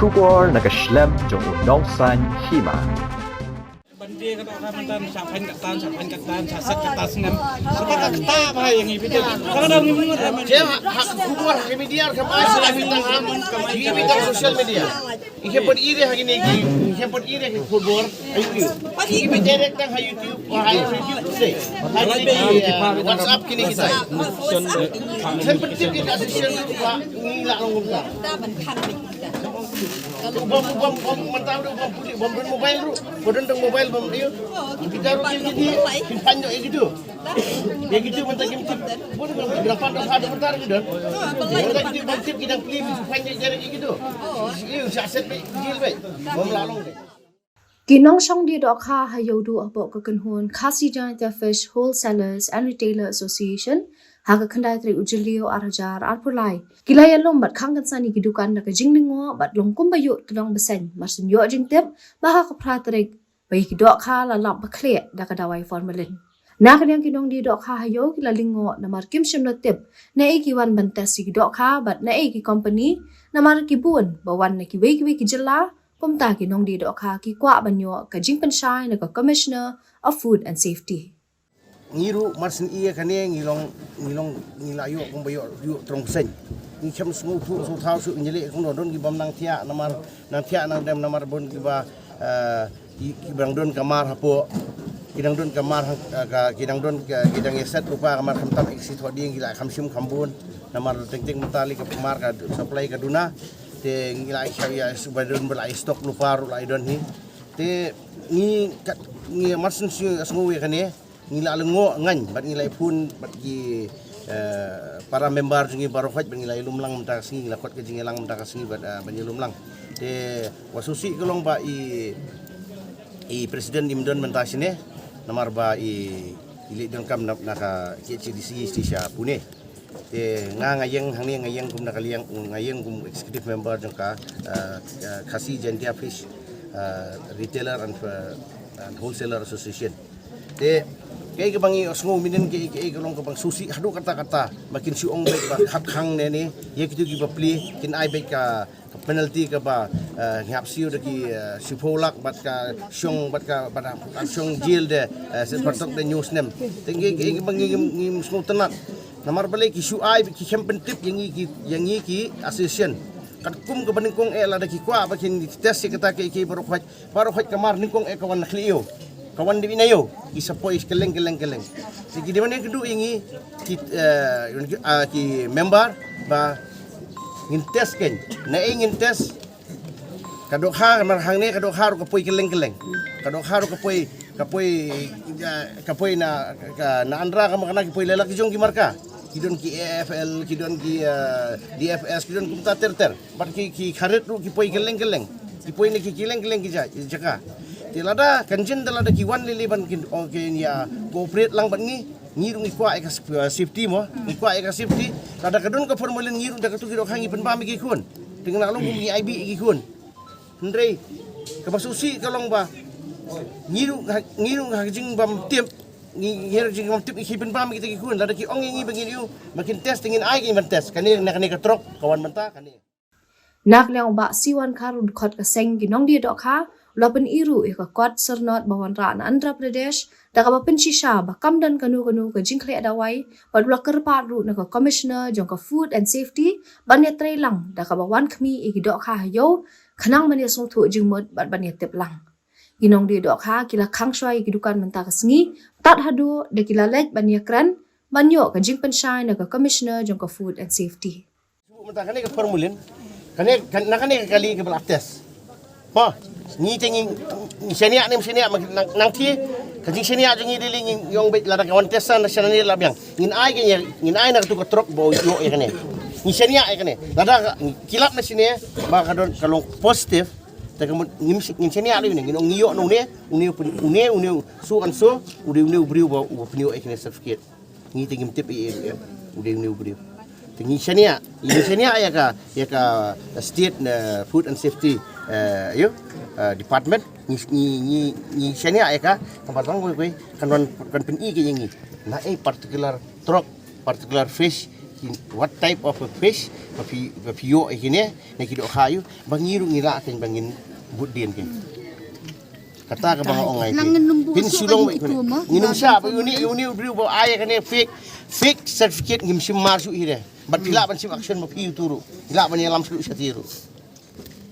Kubor nakaslem jong unong san hima. Bandia ka ba mantan sapan katan saset katas ngam sepak kata apa yang ini betul kadang ni mun Dia hak kubur hak media ke mas la bintang ham di bintang sosial media. Ihe pun ide hak ini ihe pun ide ke kubur ayu. Ihe be direct tang ha YouTube ha YouTube today. WhatsApp kini kita. Sempat kita sosial media ni la long kita. Bom mentah bom mobile ru. Bodon tang mobile bom dia. Kita ru jadi panjang gitu. Ya gitu mentah game tip. Bodon berapa ada bentar gitu. Kita gitu bom tip kita pilih panjang jadi gitu. Ini aset deal baik. Bom lalong deh. Ginong Shong di Dokha Hayodu Abok Kakanhun Kasi Giant Fish Wholesalers and Retailer Association Haga Kandai Tri Ujilio Arajar Arpulai Kilaya Lombat Kangan Sani Gidukan Naka Jinglingo Bat Longkum Bayut Tudong Besen Marsun Yo Jingtip Baha Kapratrik Bayi Dokha Lalap Bakle Daka Dawai Formalin Nakan yang kinong di Dokha Hayo Kilalingo Namar Kim Shimnotip Na Eki Wan Bantes Si Dokha Bat Na Eki Company Namar Kibun Bawan Na Kiwi Kijela Pumta kinong di Dokha ki kwa banyo ka jing pensai na ka Commissioner of Food and Safety. Ngiru marsin iya kane ngilayo kung bayo yu trong sen. Ni chem smu pu so thau su njeli kung don gi bam nang thia nang dem namar bon gi ba ki bang don kamar hapo kidang don kamar kidang don kidang yeset rupa kamar kamtam iksi thodi ngila khamsim khambun namar teng mentali ka kamar ka supply ka duna te ngilai syariah subadon belai stok lupa ulai don ni te ni marsin si asngu we kane ngila lengo ngan bat ngilai pun bat gi para member jingi barofat ngilai lumlang menta singi lakot ke jingi lang menta singi bat banyi lumlang te wasusi kelong ba i presiden imdon menta sine namar ba i don kam naka KCDC stisha pune ngayeng hang ni ngayeng kum nakaliang ngayeng kum executive member jangka Kasi Jantia Fish Retailer and Wholesaler Association te kay kabangi osngo minen kay kalong kabang susi hadu kata makin siong baik ba hakhang ne ni ye kitu gi bapli kin ai baik ka penalty ka ba ngap siu de ki sipolak bat ka syong bat ka pada syong jail de sepertok de news nem tinggi kay kabangi ngim osngo tenat namar balik ki suai ki championship yang ki association kat kum ke beningkong lada ki kwa bakin test kata ki baru khwat kamar ningkong kawan nakliyo kawan di binayo ki sapoi keleng segi di mana kedu ingi ki member ba ngin test ken na ingin test kadok ha mar hang ne kadok ha ro kapoi keleng kadok ha ro kapoi na andra ka makana ki poi lalaki jong ki marka kidon ki AFL kidon ki DFS kidon kumta ter bat ki kharet ru ki poi keleng ki poi ne ki keleng ki jaka tilada kanjin tilada ki wan lili ban kin okay ya cooperate lang ban ngi ru kwa ka safety mo ngi kwa ka safety kada kadon ka formulin ngi ru da tu kidok hangi pen pami ki kun dengan along ngi IB ki kun ndrei ka basusi kalong ba ngi ru jing bam tiep ngir jing tip ikipin pam kita kikun lada ki ong ngi bangin yu makin test tingin ai ki man test kani ka trok kawan menta kani Nak leong ba siwan karu khot ka seng ginong di Dokha lapen iru ka kwat sernot bawan ra na Andhra Pradesh da ka ba pensisha ba kamdan kanu ka jingkhle adawai ba blocker pa ru na ka Commissioner jong ka Food and Safety ban ya trailang da ka ba wan khmi i Dokha hayo khanang man ya song thu jingmot bat ban ya tep lang Ginong di Dokha kila khang shwai gidukan menta kasngi tat hadu de kila lek banyakran banyo ka jing pensai na ka Commissioner jong ka Food and Safety. Menta kani ka formulin kani kali ke belak test. Ha ni tingin senia nang ti ka jing senia jing diling yong bet lada kawan testan nasional ni labyang ngin ai na tu ka trok bo yo e kani ni senia e kani lada kilap na sini ba kadon kalong positif ngin seni ali ni ngin ngiyo no ne une su an so ude briu ba upnio ekne certificate ngi tingim tip ude briu tingi seni ya ka state food and safety department ni seni ya ka tempat bang koi kan pen i ke ngi na particular truck particular fish what type of a fish papio ikine ne kido khayu bangiru ngila ken bangin budin ken kata ka bang ongai pin sulong nginum sha ba uni driu ba ay kane fake certificate ngim sim mar su ire bat pila ban sim action ma piu turu ila ban yalam su satiru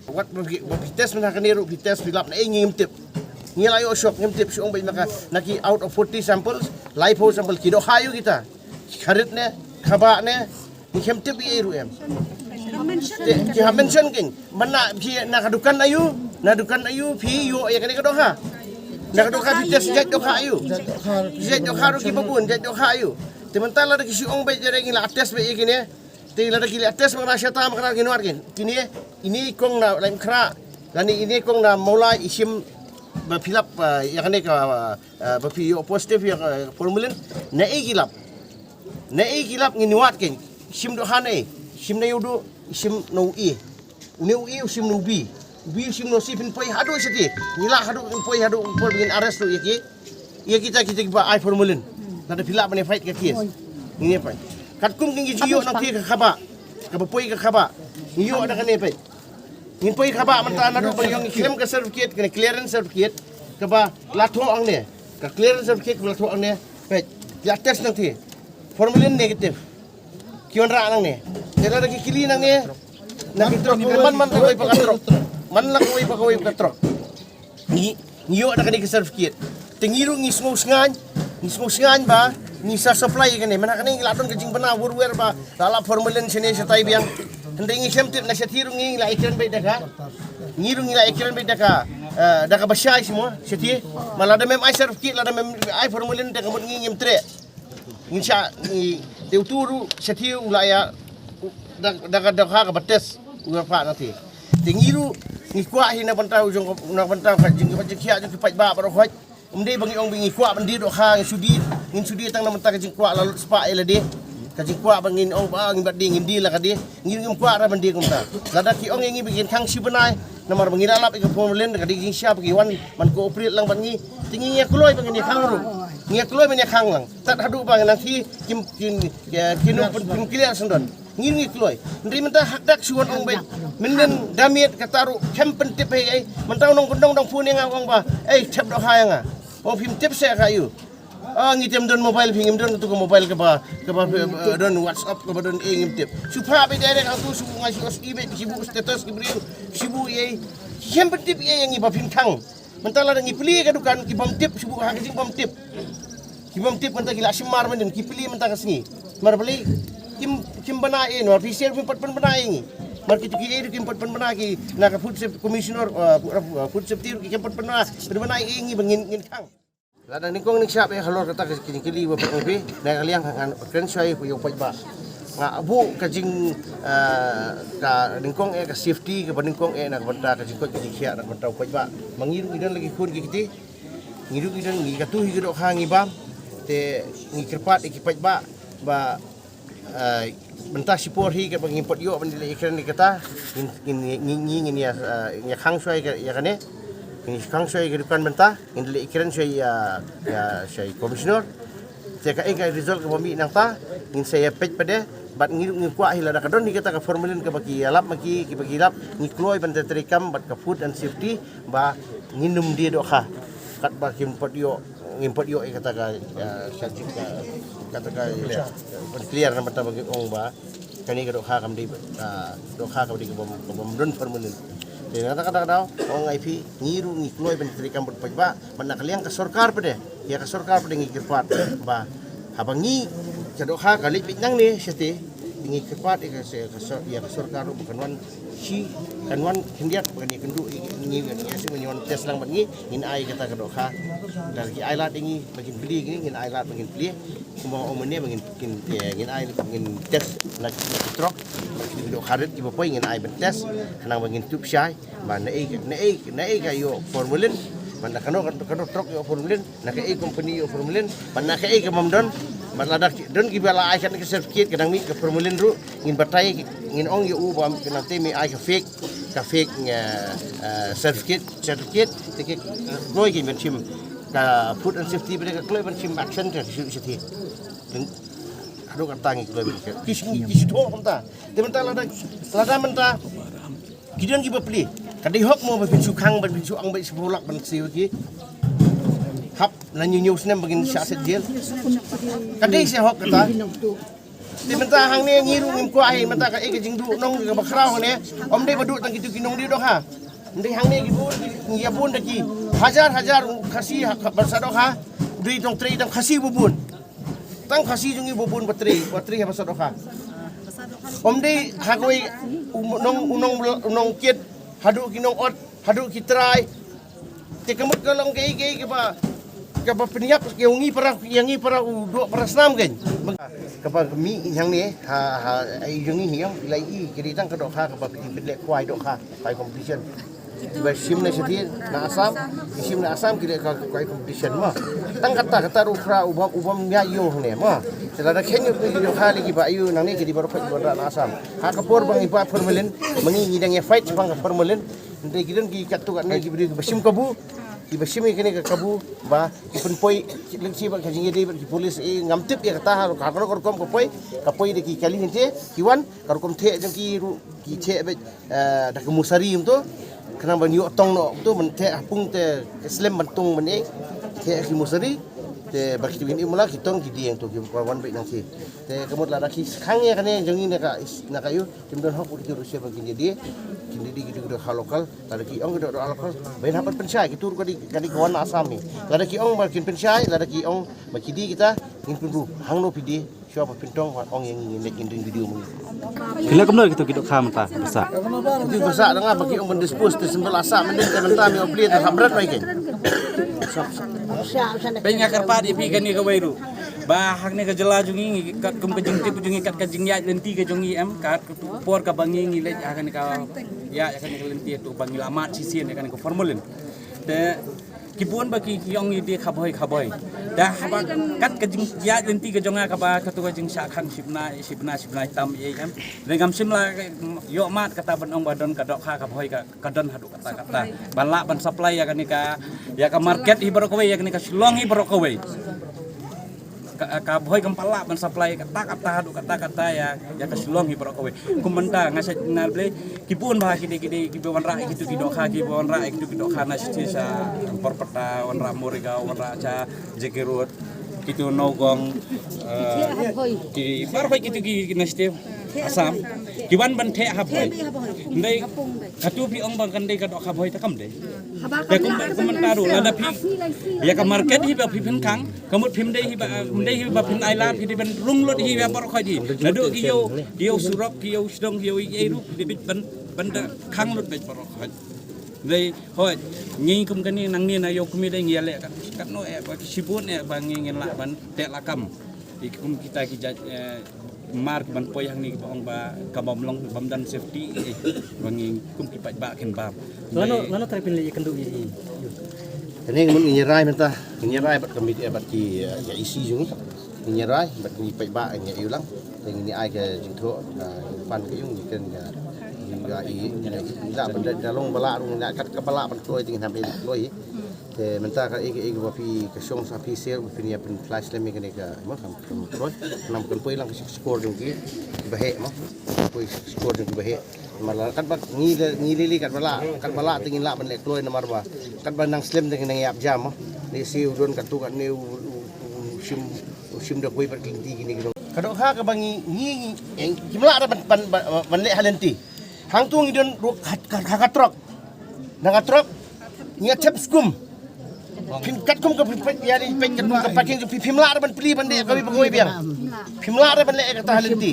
wat ba test na kaniru test pilap na ngim tip ngila yo shop ngim tip su ong ba naki out of 40 samples live whole sample kido khayu kita kharit ne khaba ne ni khem tip ye ru em ki ha mention king mana ki na kadukan ayu phi yo ya kane kadoha na kadoha pi test jet doha ayu jet doha ru ki babun jet doha ayu tementala da ki si ong be jere ngila test be ikine te la da ki test ma rasya ta ma kini warkin kini ini kong na lain kra lani ini kong na mulai isim ba filap ya kane ka ba phi yo positive ya formulin na igilap ngini watkin sim doha ne sim na yudu sim no e uneu e sim no b sim no sipin poi hadu seti ngila hadu poi hadu por begin arrest tu ya kita ba ai formulin nada pila bane fight ke kes ini apa kat kum king jiyo nang ti ka khaba ka poi ka khaba niyo ada kan epai ngin poi khaba man ta nadu ba yung klem ka certificate ka clearance certificate ka ba latho ang ne ka clearance certificate ka latho ang ne pe ya test nang ti formulin negative kion ra nang ne tela lagi kili nang ne nak trok man koy pakatrok man lang koy pakatrok niyo ada kan certificate tingiru ngismo ngan ba ni sa supply kan mana kan ladon kajing bana wurwer ba lala formulin sini setai biang hending semtip na setiru ngi la ikran be daga ngiru ngi la ikran be daga daga basyai semua seti malada mem ai certificate lada mem ai formulin daga mun ngi tre insya teu turu setiu ulaya daga ka bates uapa nanti tingiru ngi kwa hina pantau jong na pantau kajing kia jong kipai ba baro khoi umde bangi ong bingi kwa bandi do kha ngin sudi tang na menta kajing kwa lalu spa elade kajing kwa bangin ong ba ngin badi ngin di la kadi ngin kwa ra bandi kumta lada ki ong ngi bikin thang sibanai namar bangi alap ik formulen kadi jing sia bagi wan man ko operate lang bangi tingi ngi kloi bangi ni khang ru ngi kloi bangi khang lang tat hadu bang nanti kim clear sendon ngin kloi ndri menta hakdak suon ong be menden damiet kataru kempen tip ai mentau nong kondong dong puni ngong ba chep do khaya nga o phim tip se kayu ngitem don mobile phim don tu mobile ke ba don WhatsApp ke ba don ngim tip supra be dere ka tu su ngasi os ibe sibu status ki brio sibu ye kempen tip ye yang iba phim thang mentala ngi pli ka dukan ki bom tip sibu ha ki bom tip menta gila simar menden ki pli menta kasngi mar beli kim banain war fisir pun pat banain mar kita ki kim pat banaki na ka food safety commissioner food safety ki pat banain ngi bangin khang ladang ningkong ning siap halor kata kili ba pe na kaliang kan kren sai pu yo ba nga abu kajing ka ningkong ka safety ka ningkong na banta kajing ko kajing sia na banta ba mangiru idan lagi kun ki kiti ngiru idan ngi katu hi do khang ibam te ngi kerpat ikipat ba bentah sipor hi ke pengimport yo bandile ikran ni kata ngin ya khang swai ya kane ni khang swai ke dukan bentah indile ikran swai ya swai commissioner te ka engai result ke bami nang ta ngin saya pej pada bat ngi kwa hi lada kadon ni kata ka formulin ke bagi alap maki ki bagi lap ngi kloi banta terikam bat ka food and safety ba nginum dia do kha kat ba kimport yo ngimport yo kata ka kata ka clear na mata bagi ong ba kani ka do kha kam di bom don formulin de kata daw ong IP ngiru ngi kloi ben trikam bot ba man nakaliang ka sarkar pede ya ka sarkar pede ngi kirpat ba habangi ka do kha kali pitnang ni seti ngi kirpat ka ya ka sarkar bukan wan si kan wan hindiat bani kendu ngi asim ngi wan tes lang bangi in ai kata ka do kha dari ailat ngi bagin beli ngi in ailat bagin beli semua omene bagin ngin ai ngin tes nak trok do kharit ki boy ngin ai ben tes kanang bagin tup syai ba na ka yo formulin man kano trok yo formulin na ka company yo formulin man na ka mamdon maladak don ki bala ai kan ke certificate kadang mi ke formulin ru ngin batai ngin ong yo u bam nanti mi ai ka fake certificate tike gloi ki menchim ka food and safety pada kloi menchim action ka siti ado kata ngi kilo kisi to menta te menta lada menta gideon gi bepli kadai hok mo bepin sukang bepin su ang be sepulak ban siu gi hap na nyu snem bagin sya set jel kadai se hok kata te menta hang ne ngiru ngim ko ai menta ka e jing du nong ga bakrau ne om dei badu tang kitu kinong di do ha ndai hang ne gi bu ngia bun da ki hajar khasi bersadok ha dui tong trei tang khasi bubun tang khasi jungi bubun batri ha bersadok ha om dei hagoi unong kiet hadu kinong ot hadu kitrai te kemut kalong ke ba peniap yangi para do para senam kan kapa mi yang ni ai jungi hiang lai i kiri tang kadok ha kapa pilek kwai dok ha pai competition Tiba sim na sedih na asam kira kai competition mah tang kata rukra ubam ya yo ne mah selada kenyo yo kali ki ba ayu nang ni kidi baru fight na asam ha kapor bang ipa permelin mangi ngidang ya fight bang permelin ndai gidan ki katu kan ki beri basim kabu ki basim kene ka kabu ba ipun poi lengsi ba kajing di polis ngamtip ya kata har kor kom kapoi de ki kali hente kiwan kar kom the jang ki the da kemusari to kenapa niu tong no tu mente apung te slam bantung mene te ki musari te baki ini mula kitong ki dieng tu ki kawan baik nang si te kemut la ki khang ya kane jangi na kayu timdon hok uti rusia bagi dia kini di gitu lokal ada ki ong do lokal bain hapat pensai gitu kadi kawan asami ada ki ong makin pensai ada ki ong baki di kita ingin pindu hang no pidi siapa pintong ong yang ingin video mu Bila kemudian kita kham ta besar. Itu besar dengan bagi orang mendispose tersembel asap mending teman-teman yang beli terhambat baik kan. Pengen kerpa di pikan ni kawairu. Bahang ni kejela jungi kat kum kejing tip jungi kat kejing ya lenti ke jungi kat por ka bangi ngile akan ka ya akan ka lenti tu bangi lamat sisien akan ka formulin. Te kibuan bagi yang ide khaboy dah habang kat kejing ya lenti ke jonga ka ba katu kejing sakhan sibna tam ye am dengan simla yo mat kata ban ong badon kadok kha khaboy ka kadon hadu kata balak ban supply ya kan ka market hi barokowe ya kan ka silong hi barokowe ka boy kempala ban supply kata hadu kata ya ka silong hi barokowe kumenta ngasa nable kipun bah kide kibuan ra gitu kidok kha kibuan ra gitu kidok kha na sa porpeta wan ra moriga wan ra cha jekerut kitu nogong ki barbai kitu ki naste asam kiwan ban the haboy ndai katu pi ong bang kandai kadok haboy takam de ya komentaru lada pi ya ka market hi ba pi phin kang kamut phim dei hi ba phin island hi ban rung lot hi ba por khoi di nadu ki yo surok ki yo sdong ki yo ei ru di ban khang lot be por khoi dei hoi ngi kum kan ni nang ni na yo kumi dei ngiale kat no e ba sibun e ba ngin la ban te lakam ikum kita ki mark ban poyang ni bang ba kabam long bamdan safety bangi kum ki ba ken ba lano tai pin le kendu i Ini mun nyerai menta nyerai bat komiti bat ki ya isi jungi nyerai bat ni pai ba nya ulang teng ni ai ke jingtho pan ke yung ken ya i la ban dalong bala rung na kat kepala ban kloi ting hambe kloi te menta ka ege ba pi ke song sa pi sel pi ni pen flash le me ke ka mo kam kloi nam kan poi lang score jungi bahe mo poi score jungi bahe malah kan bak ngilili kat bala tingin la ban le kloi namar ba kat ban nang slim dengan yang yap jam ni si udon kat tu kat ni sim dak koi pat king ti gini gitu kadok ha ka bangi ngi kimla ada ban le halenti hang tu ngidon ka truk nang truk ngi chep skum pim kat kum ka ya ni pen ka parking pimla ada ban pli ban de ka bi bagoi biang pimla ada ban le ka halenti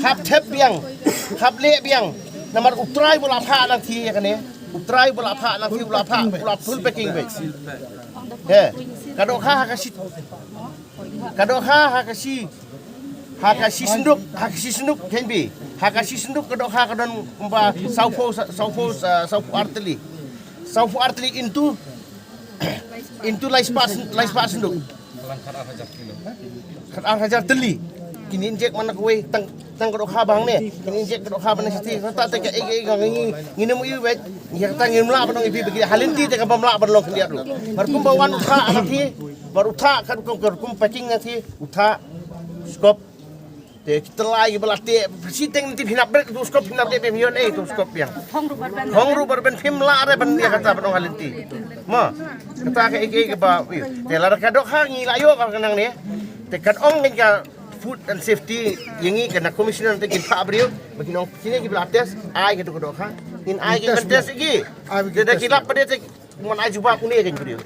hap tep biang hap le biang namar utrai bola pha lang thi kan ni utrai bola pha lang thi bola full packing be he kadok ha kasi senduk kan bi hakasi senduk kadok ha kadon umba saupo arteli into life senduk khat hajar teli kini injek mana kowe tang kadok ha bang ne kini injek kadok ha ban siti ta te nginem yu bet nyak tang ngim la ban ibi bagi halenti te ka bamla ban long dia lu bar kum bawan utha anati bar utha kan kum packing nanti utha skop Te kita lagi belate siteng nanti hinap ber tu skop hinap de pemion tu skop yang. Hong ru berben film la re ban dia kata penong halinti. Ma kata ke ba te la kadok ha ngi layo ka kenang ni. Te kat ong ngi ka food and safety yang ni kena commissioner nanti kita beriu bagi nong sini ki belates ai ke kadok ha. In ai ke tes lagi. Dia kilap pada te mon ai juba ku ni ke beriu.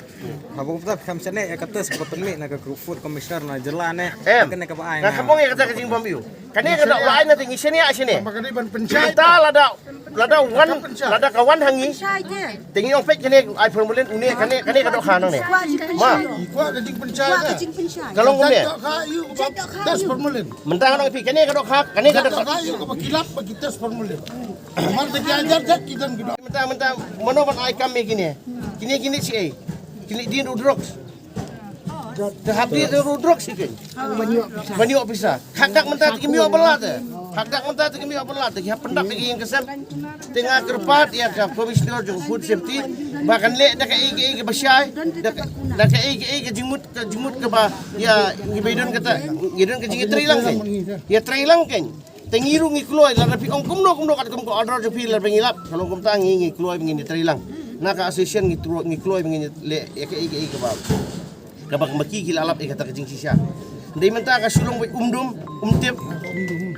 Habang kita kam sene kata sebab permit nak group food commissioner na jelane kena ka baai na kabong ya kata kajing bombiu kani kada lain na tingi sini asini Makanya ban pencai. kita lada kawan hangi tingi ong pek kini ai formulen uni kani kada khanang ne ma Ikwa kajing pencai na. kalau ngumne Jadok kayu tes formulen. mentang nang pi kani kada khak kani kada Jadok kayu ke kilap bagi tes formulen. Mar tadi ajar dak kita gitu. mentang mono ban ai kami kini si ai kini di drugs Terhapi itu drugs sih kan. Banyak bisa. Hak mentah tinggi miok belat. Hak mentah tinggi miok belat. Hak pendak lagi yang kesem. Tengah kerpat ya ke komisioner jong food safety. Bahkan lek dak ke basyai. Dak ke jimut ke ba ya ngibedon kata ngidon ke jingi trilang kan. Ya trilang kan. Tengiru ngi keluar la rapi ong kumno kat kum ko order jo fil la bengilap. Kalau kum tangi ngi keluar bengini trilang. Naka association ngi keluar bengini le ya ke ba. Kabang maki kilalap kata kajing sisa. Ndai menta ka sulong baik umtip.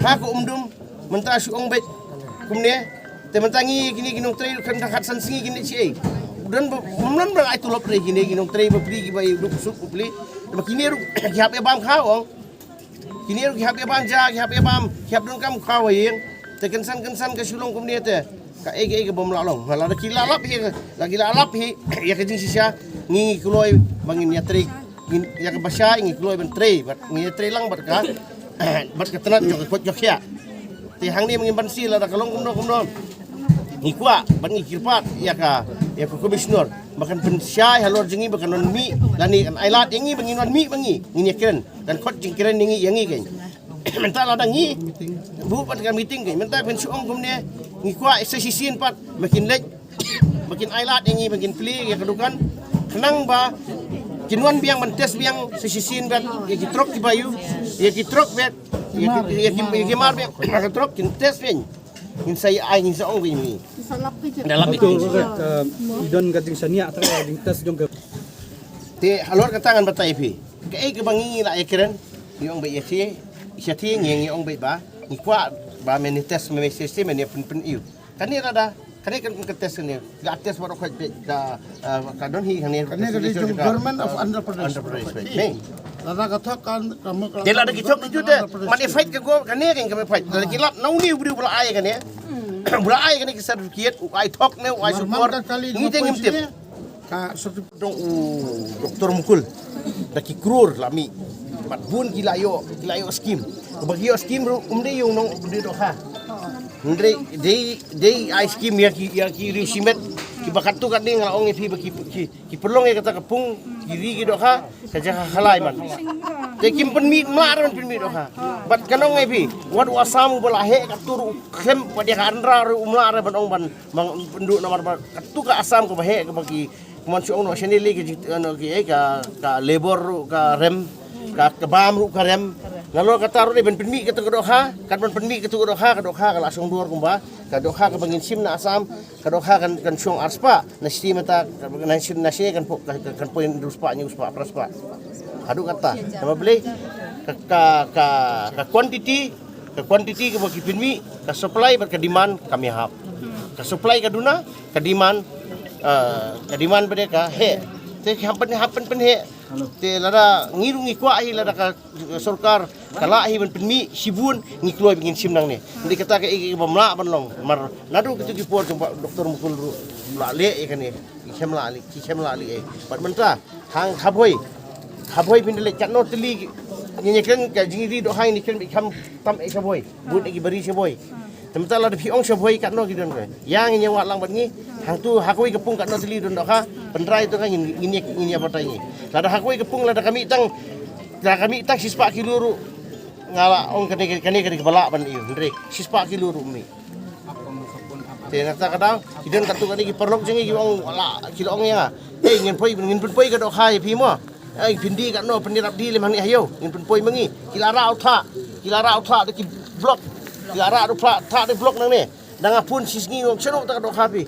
Ha ko menta suong baik kumne. Te menta ngi kini ginong tray kan kat san singi kini ci. Dan memlan ba ai tulop re kini ginong tray ba pri ki bai duk sup upli. Makini ru giap e bam khaong. Kini ru giap e bam ja giap e bam giap dun kam khawing. Te kensan ka sulong kumne te. Ka ke bom lalong. Hala kilalap hi lagi lalap hi ya kajing sisa ngi kuloi bangin ya trik ya ke basya ngi kuloi ben tray ngi tray lang bat ka bat ka tenat jok kot jok ya ti hang ni mangin bansi la kalong kumno ngi kwa ban ngi kirpat ya ko komisioner bahkan pensya halor jengi bahkan non mi lani ailat yangi bangin non mi bangi ngi keren dan kot jing keren ngi yangi kan mental ada ngi bu pat ka meeting kan mental pensuong kumne ngi kwa sesisin pat makin lek makin ailat yangi makin pli ya kedukan kenang ba kinuan biang mentes biang sisisin bet ya kitrok ki bayu ya kitrok bet ya kimar bet kitrok kin tes ben in saya ai in saong ni dalam itu idon kating sania tra ding tes jong ke te halor katangan batai pi ke bangi la ekren yong be yesi syati ngeng yong be ba ni kwa ba menites me sistem ne pen iu kan ni rada kan ke tes ni ga tes baru ka don hi kan ni Kani kajing government of Andhra Pradesh. ni Lada kata kan kamu. dia ada kitok itu deh mana fight ke gua kan ni kan kami fight dari kilap nau ni beri bola ai kan ya bola ai kan ni kisar kiat ai tok ne ai support ni tengim tip Ka seperti dong doktor mukul daki krur lami mat bun gilayo skim bagi skim umde yung nong umde doha Ndre dei ice cream ya ki resimet ki bakat tu kat ni ngalaong pi ki perlong ya kata kapung kiri ki doha kaja halai man te kim pen mi mar pen mi doha bat kanong ngai pi wad wasam bola he katuru kem pada ka andra umla ban ong ban mang penduk nomor katu ka asam ko he ka bagi mon suong no senili ki ano ki ka labor ka rem ka bam ru ka rem lalu kata ru ben penmi kata doha kan ben penmi kata doha ka langsung duar kumba ka doha ka bangin sim na asam ka doha kan suong arspa na sti mata na kan poin ruspa ni uspa praspa adu kata nama beli ka quantity ka bagi penmi ka supply ber ka demand kami hap ka supply ka duna ka demand pada ka he te happen pen he te lada ngiru ngi kwa hi lada ka sarkar kala hi ben penmi sibun ngi kloy bingin simnang ne ndi kata ka bamla banlong mar nadu kitu ki por doktor mukul ru la le e kan e khemla ali e pat menta hang khaboi bin le chatno teli ni kan ka jingi do hai ni kan kham tam e khaboi bun e bari khaboi temta la di ong khaboi katno gidon ka yang ni wa lang bat ngi hang tu hakoi kepung katno teli don ka pendrai itu kan ini apa tanya lada hakoi kepung lada kami tang sispa kiluru ngala ong kani kepala ban iu ndre sispa kiluru mi te ngata kadang kidon katu kani ki perlok jengi ki ong ala kilo ong ya ngin poi ka do khai pi mo ai pindi ka no pendirap di lemang ni hayo ngin poi mangi kilara utha kilara utha de ki blok kilara du pla tha de blok nang ne danga pun sisngi ngong chero ta do khapi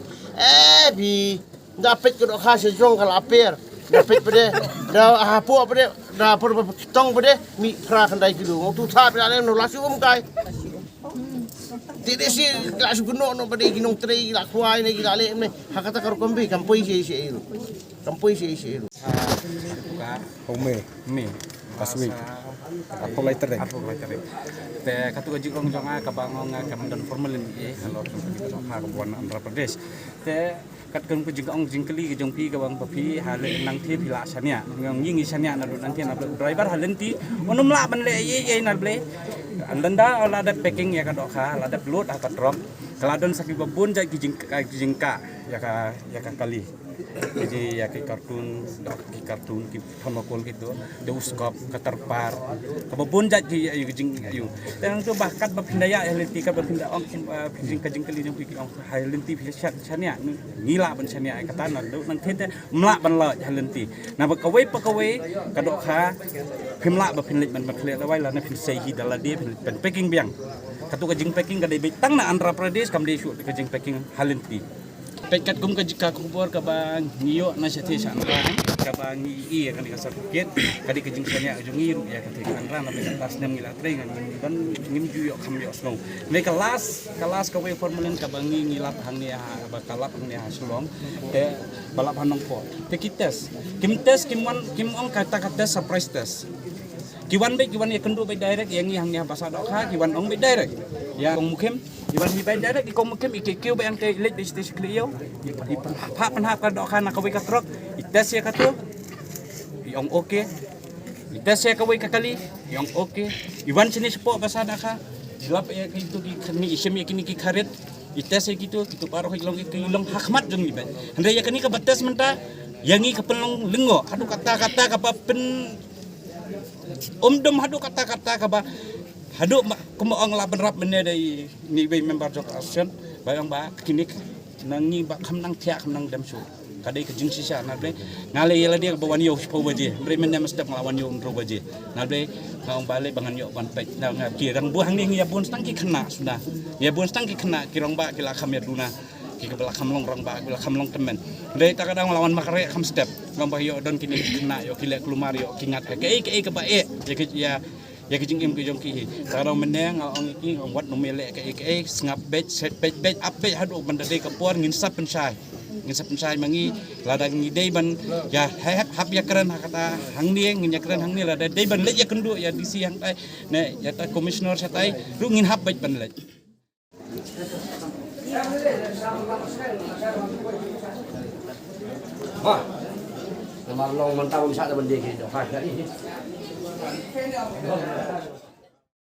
bi dapet ke do kha se jong kala aper dapet pede da hapu pede da por tong pede mi pra kandai kilu ngong tu tha pede no lasi kai tidak sih lasu kuno no pada ginong trei la kuai ne gila le ne hakata karo kombi kampoi si itu kampoi si itu Home, me last week. Apa later deh? te katu gaji kong jonga kabangong kamandan formal ni halor kita ha kabuan Andhra Pradesh te kat kan ku jingong jingkeli jong pi kabang papi hale nang thi phila sania ngong yingi sania na nang thi na driver halenti onum la ban le ye na ble andanda ala dat packing ya ka do kha ala dat load ha ka drop kaladon sakit babun jai jingka ya ka kali jadi ya ki kartun ki phamokol gitu deuskop katarpar kababun jat ki ayu jing ayu dan tu bahkan bapindaya helenti ka bapinda ong jing kali jong ki ong helenti phisat chania ngila ban chania kata na do nang thete mla ban la helenti na pakawai kadok kha phimla bapinlit ban bakhle lawai la na phin sei hi dala de phin packing biang katu ka jing packing ka dei tang na Andhra Pradesh kam de shu ka jing packing helenti pekat kum ka jika kubor ka bang ngiyo na siya sa Andhra ka bang i kan ka sarkit kadi ka jing sanya jung iru ya ka Andhra na pekat tas nem ngila tre ngan ban ngim juyo kham yo slong me kelas ka we formulen ka bang ngilap hang ni ba kalap hang ni slong te balap hanong po te kites kim on kata surprise test kiwan ya kendu be direct yang hang ni bahasa dok ha kiwan ong be direct ya kong mukim iban hi bay direct ikong mukim ikikyo ba ang kay late station kliyo ipan hap ka dok ha nakaway ka truck ites ya kato yung okay ites ya kaway kakali yung okay iban sini po bahasa dak ha silap ya kito kini isim ya kini karet ites ya gitu paro kilong hakmat jong iban hande ya kini ka batas menta yangi kapelong lengo hadu kata-kata kapapen dom hadu kata-kata kaba hadu kumaong laban rap benda dari ni bay member jok action bayang ba kini nangi ba kham nang thia kham nang dam su kadai ke jing sisa na ble ngale yela dia bawan yo po baje bre men nam step nglawan yo ro baje na ble ngaong bale bangan yo ban pek na kirang buang ni ya bun stang ki khna sudah ya bun stang ki khna kirong ba kila kham ya duna ki kebala kham long rang ba kila kham long temen bre ta kadang lawan makare kham step ngomba yo don kini khna yo kile klumar yo kingat ke ba ya kijing im kijong ki tarong meneng ong iki wat no mele ke ngap bet set bet up bet hadu bandade kapor ngin sap pensai mangi ladang ngidei ban ya hap ya keren kata hang ni ngin ya keren hang ni lada dei ban le ya kendu ya disi hang tai ne ya ta commissioner satai ru ngin hap bet ban le ha Marlong mantau bisa ada benda gitu. Ha, jadi.